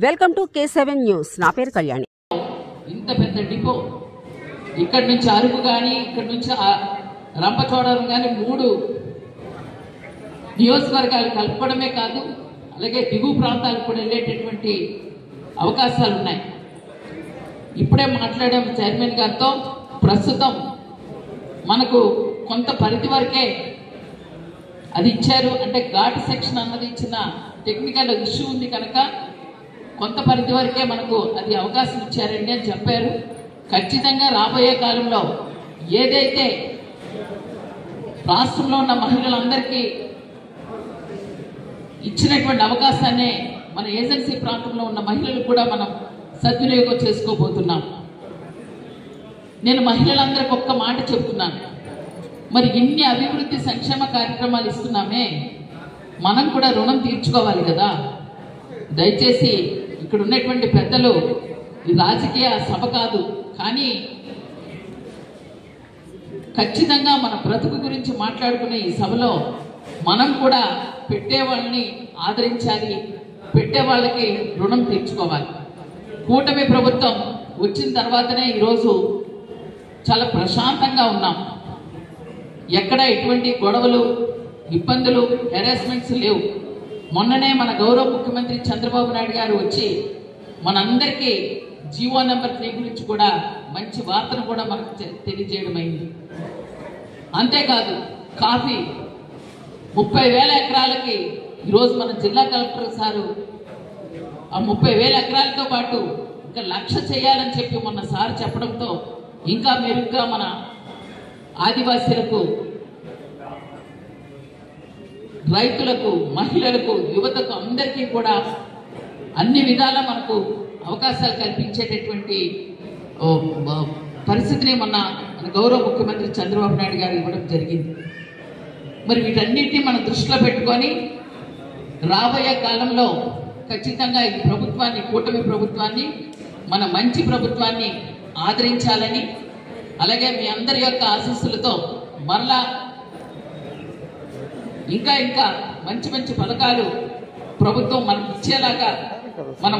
Welcome to K7 news. నా పేరు కళ్యాణి. ఇంత పెద్ద డిపో ఇక్కడి నుంచి అరకు కానీ ఇక్కడి నుంచి రంపచోడవరం కానీ 3 నియోజకవర్గాలు కలపడమే కాదు, అలాగే దిగువ ప్రాంతాలకు కూడా వెళ్ళేటటువంటి అవకాశాలు ఉన్నాయి. ఇప్పుడే మాట్లాడాము చైర్మన్ గారితో. ప్రస్తుతం మనకు కొంత పరిధి వరకే అది ఇచ్చారు, అంటే ఘాట్ సెక్షన్ అన్నది ఇచ్చిన టెక్నికల్ ఇష్యూ ఉంది కనుక కొంత పరిధి వరకే మనకు అది అవకాశం ఇచ్చారండి అని చెప్పారు. ఖచ్చితంగా రాబోయే కాలంలో ఏదైతే రాష్ట్రంలో ఉన్న మహిళలందరికీ ఇచ్చినటువంటి అవకాశాన్ని మన ఏజెన్సీ ప్రాంతంలో ఉన్న మహిళలు కూడా మనం సద్వినియోగం చేసుకోబోతున్నాం. నేను మహిళలందరికీ ఒక్క మాట చెప్తున్నాను, మరి ఇన్ని అభివృద్ధి సంక్షేమ కార్యక్రమాలు ఇస్తున్నామే, మనం కూడా రుణం తీర్చుకోవాలి కదా. దయచేసి ఇక్కడ ఉన్నటువంటి పెద్దలు, ఈ రాజకీయ సభ కాదు, కానీ ఖచ్చితంగా మన బ్రతుకు గురించి మాట్లాడుకునే ఈ సభలో మనం కూడా పెట్టే వాళ్ళని ఆదరించాలి, పెట్టే వాళ్ళకి రుణం తీర్చుకోవాలి. కూటమి ప్రభుత్వం వచ్చిన తర్వాతనే ఈరోజు చాలా ప్రశాంతంగా ఉన్నాం. ఎక్కడ ఎటువంటి గొడవలు, ఇబ్బందులు, హెరాస్మెంట్స్ లేవు. మొన్ననే మన గౌరవ ముఖ్యమంత్రి చంద్రబాబు నాయుడు గారు వచ్చి మనందరికీ జీవో నెంబర్ 3 గురించి కూడా మంచి వార్తను కూడా మనకు తెలియజేయడం అయింది. అంతేకాదు కాఫీ 30,000 ఎకరాలకి ఈరోజు మన జిల్లా కలెక్టర్ సారు ఆ 30,000 ఎకరాలతో పాటు ఇంకా 1,00,000 చేయాలని చెప్పి మొన్న సార్ చెప్పడంతో ఇంకా మెరుగ్గా మన ఆదివాసీలకు, రైతులకు, మహిళలకు, యువతకు అందరికీ కూడా అన్ని విధాలా మనకు అవకాశాలు కల్పించేటటువంటి పరిస్థితిని మన గౌరవ ముఖ్యమంత్రి చంద్రబాబు నాయుడు గారు ఇవ్వడం జరిగింది. మరి వీటన్నిటిని మనం దృష్టిలో పెట్టుకొని రాబోయే కాలంలో ఖచ్చితంగా ఈ ప్రభుత్వాన్ని, కూటమి ప్రభుత్వాన్ని, మన మంచి ప్రభుత్వాన్ని ఆదరించాలని, అలాగే మీ అందరి యొక్క ఆశీస్సులతో మరలా ఇంకా మంచి మంచి పథకాలు ప్రభుత్వం మనకు ఇచ్చేలాగా మనం